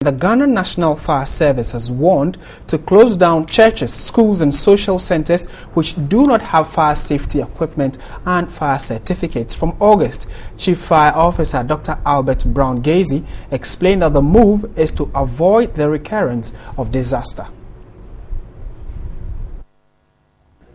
The Ghana National Fire Service has warned to close down churches, schools and social centers which do not have fire safety equipment and fire certificates from August. Chief Fire Officer Dr. Albert Brown-Gazy explained that the move is to avoid the recurrence of disaster.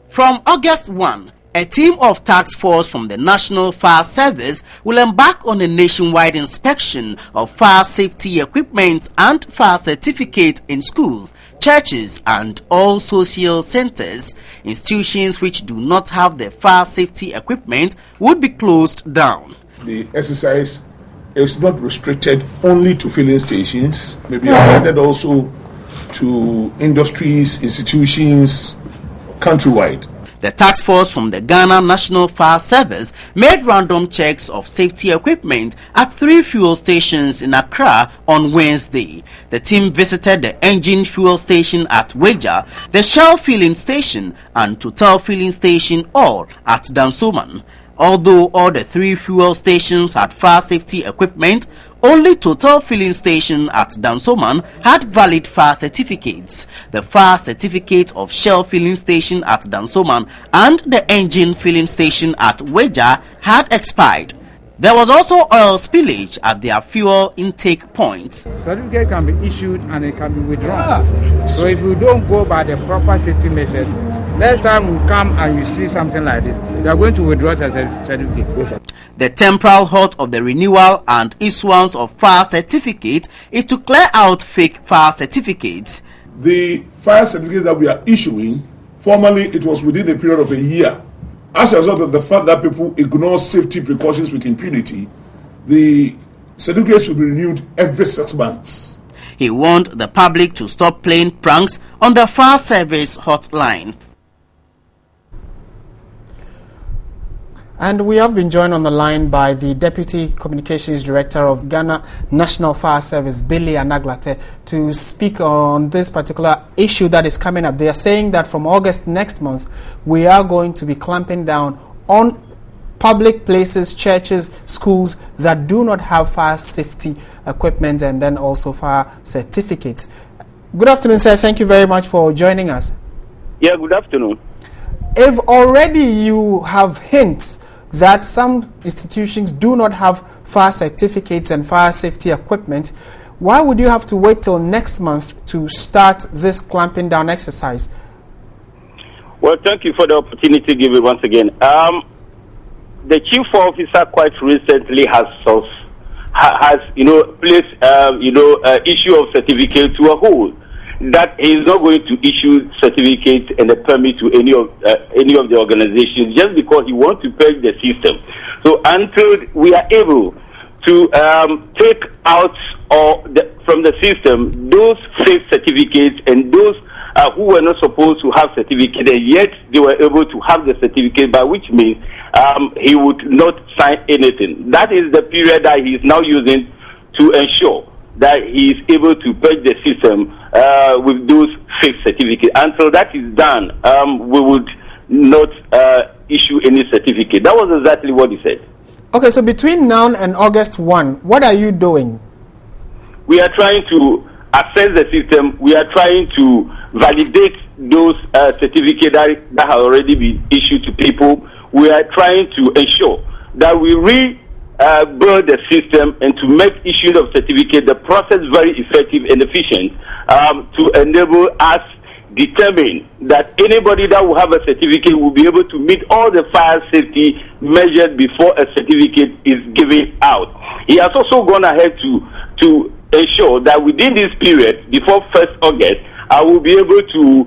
From August 1, a team of task force from the National Fire Service will embark on a nationwide inspection of fire safety equipment and fire certificate in schools, churches and all social centers. Institutions which do not have the fire safety equipment would be closed down. The exercise is not restricted only to filling stations, maybe extended also to industries, institutions, countrywide. The task force from the Ghana National Fire Service made random checks of safety equipment at 3 fuel stations in Accra on Wednesday. The team visited the engine fuel station at Weja, the Shell filling station and Total filling station, all at Dansoman. Although all the 3 fuel stations had fire safety equipment, only Total filling station at Dansoman had valid fire certificates. The fire certificate of Shell filling station at Dansoman and the engine filling station at Weja had expired. There was also oil spillage at their fuel intake points. Certificate can be issued and it can be withdrawn. So if you don't go by the proper safety measures, next time we come and you see something like this, we are going to withdraw the certificate. The temporal halt of the renewal and issuance of fire certificate is to clear out fake fire certificates. The fire certificate that we are issuing, formally it was within a period of a year. As a result of the fact that people ignore safety precautions with impunity, the certificates should be renewed every 6 months. He warned the public to stop playing pranks on the fire service hotline. And we have been joined on the line by the Deputy Communications Director of Ghana National Fire Service, Billy Anaglate, to speak on this particular issue that is coming up. They are saying that from August next month, we are going to be clamping down on public places, churches, schools that do not have fire safety equipment and then also fire certificates. Good afternoon, sir. Thank you very much for joining us. Yeah, good afternoon. If already you have hints that some institutions do not have fire certificates and fire safety equipment, why would you have to wait till next month to start this clamping down exercise? Well, thank you for the opportunity given once again. The chief officer quite recently has placed issue of certificate to a hold, that he is not going to issue certificates and a permit to any of the organizations just because he wants to purge the system. So until we are able to take out from the system those fake certificates and those who were not supposed to have certificate and yet they were able to have the certificate, by which means he would not sign anything. That is the period that he is now using to ensure that he is able to purge the system with those fake certificates. Until that is done, we would not issue any certificate. That was exactly what he said. Okay, so between now and August 1, what are you doing? We are trying to assess the system. We are trying to validate those certificates that have already been issued to people. We are trying to ensure that we build the system and to make issuing of certificate the process very effective and efficient to enable us determine that anybody that will have a certificate will be able to meet all the fire safety measures before a certificate is given out. He has also gone ahead to ensure that within this period, before 1st August, I will be able to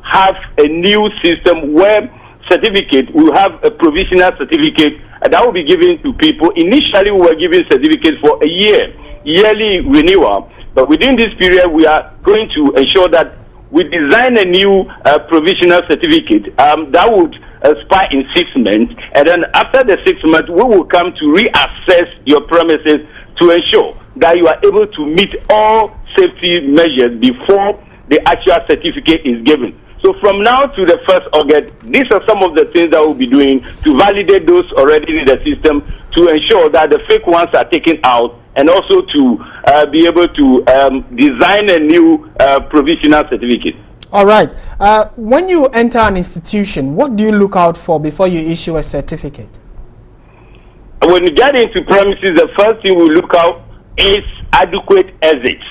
have a new system where certificate will have a provisional certificate that will be given to people. Initially, we were giving certificates for a yearly renewal. But within this period, we are going to ensure that we design a new provisional certificate that would expire in 6 months. And then after the 6 months, we will come to reassess your premises to ensure that you are able to meet all safety measures before the actual certificate is given. So from now to the 1st August, these are some of the things that we'll be doing to validate those already in the system to ensure that the fake ones are taken out and also to be able to design a new provisional certificate. All right. When you enter an institution, what do you look out for before you issue a certificate? When you get into premises, the first thing we look out is adequate exits.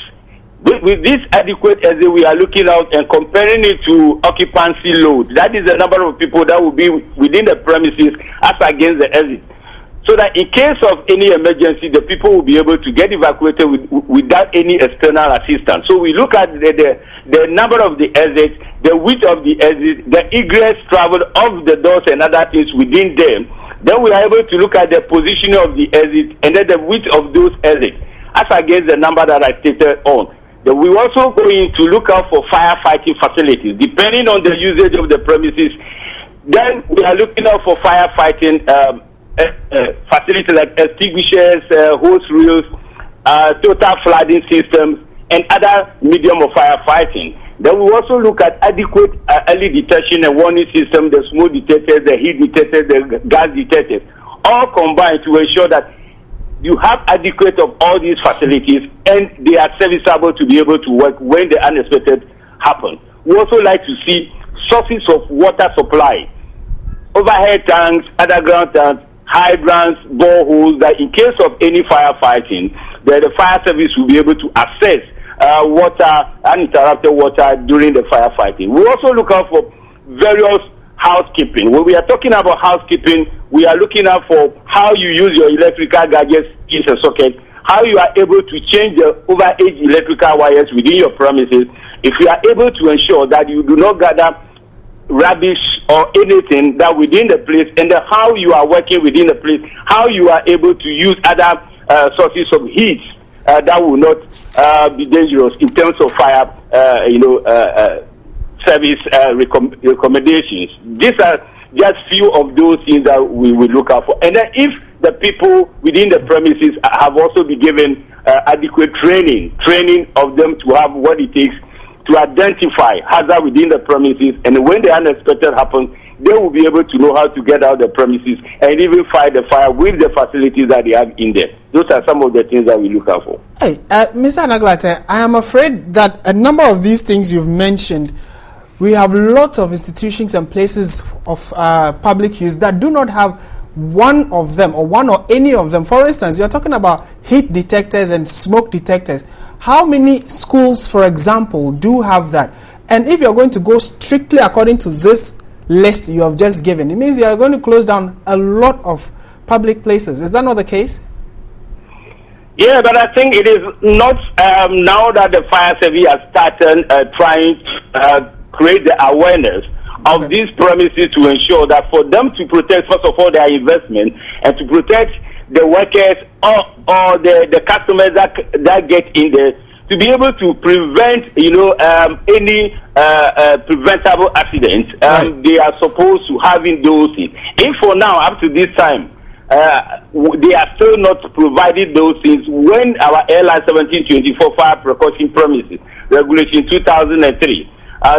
With this adequate exit, we are looking out and comparing it to occupancy load. That is the number of people that will be within the premises as against the exit. So that in case of any emergency, the people will be able to get evacuated without any external assistance. So we look at the number of the exits, the width of the exit, the egress travel of the doors and other things within them. Then we are able to look at the positioning of the exit and then the width of those exits as against the number that I stated on. Then we also going to look out for firefighting facilities. Depending on the usage of the premises, then we are looking out for firefighting facilities like extinguishers, hose reels, total flooding systems, and other medium of firefighting. Then we also look at adequate early detection and warning system, the smoke detectors, the heat detectors, the gas detectors, all combined to ensure that you have adequate of all these facilities and they are serviceable to be able to work when the unexpected happens. We also like to see sources of water supply, overhead tanks, underground tanks, hydrants, boreholes, that in case of any firefighting, the fire service will be able to access water, uninterrupted water during the firefighting. We also look out for various housekeeping. When we are talking about housekeeping, we are looking out for how you use your electrical gadgets, keys and sockets, how you are able to change the overage electrical wires within your premises. If you are able to ensure that you do not gather rubbish or anything that within the place, and how you are working within the place, how you are able to use other sources of heat that will not be dangerous in terms of fire, service recommendations. These are just few of those things that we will look out for. And then if the people within the premises have also been given adequate training of them to have what it takes to identify hazard within the premises, and when the unexpected happens, they will be able to know how to get out the premises and even fight the fire with the facilities that they have in there. Those are some of the things that we look out for. Hey, Mr. Anaglate, I am afraid that a number of these things you've mentioned, we have lots of institutions and places of public use that do not have one of them or one or any of them. For instance, you're talking about heat detectors and smoke detectors. How many schools, for example, do have that? And if you're going to go strictly according to this list you have just given, it means you are going to close down a lot of public places. Is that not the case? Yeah, but I think it is not now that the fire service has started trying to create the awareness of these premises to ensure that for them to protect, first of all, their investment and to protect the workers or the customers that get in there, to be able to prevent, any preventable accidents. They are supposed to having those things. If for now, up to this time, they are still not providing those things, when our airline 1724 fire precaution premises regulation 2003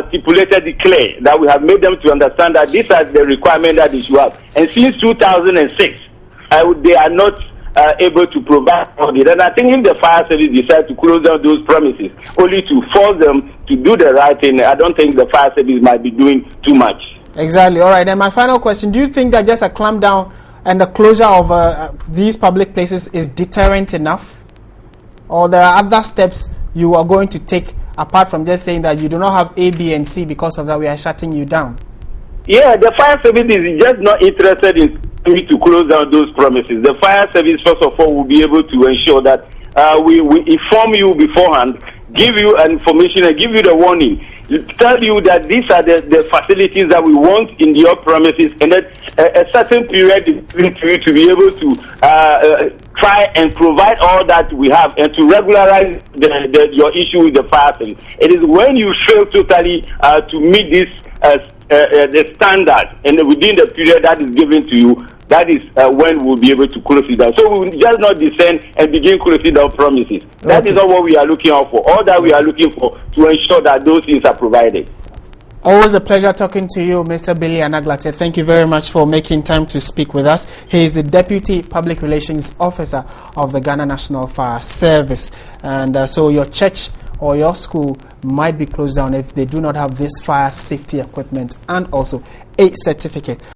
stipulated declare that we have made them to understand that these are the requirements that they should have. And since 2006, they are not able to provide all it. And I think if the fire service decide to close down those premises only to force them to do the right thing, I don't think the fire service might be doing too much. Exactly. All right. And my final question, do you think that just a clamp down and the closure of these public places is deterrent enough? Or there are other steps you are going to take apart from just saying that you do not have A, B, and C, because of that we are shutting you down? Yeah, the fire service is just not interested in to close down those premises. The fire service, first of all, will be able to ensure that we inform you beforehand, give you information and give you the warning, tell you that these are the facilities that we want in your premises, and that a certain period is given to you to be able to try and provide all that we have and to regularize your issue with the fire service. It is when you fail totally to meet this the standard and within the period that is given to you, that is when we'll be able to close it down. So we will just not descend and begin closing down promises. That is not what we are looking out for. All that we are looking for to ensure that those things are provided. Always a pleasure talking to you, Mr. Billy Anaglate. Thank you very much for making time to speak with us. He is the Deputy Public Relations Officer of the Ghana National Fire Service. And so your church or your school might be closed down if they do not have this fire safety equipment and also a certificate.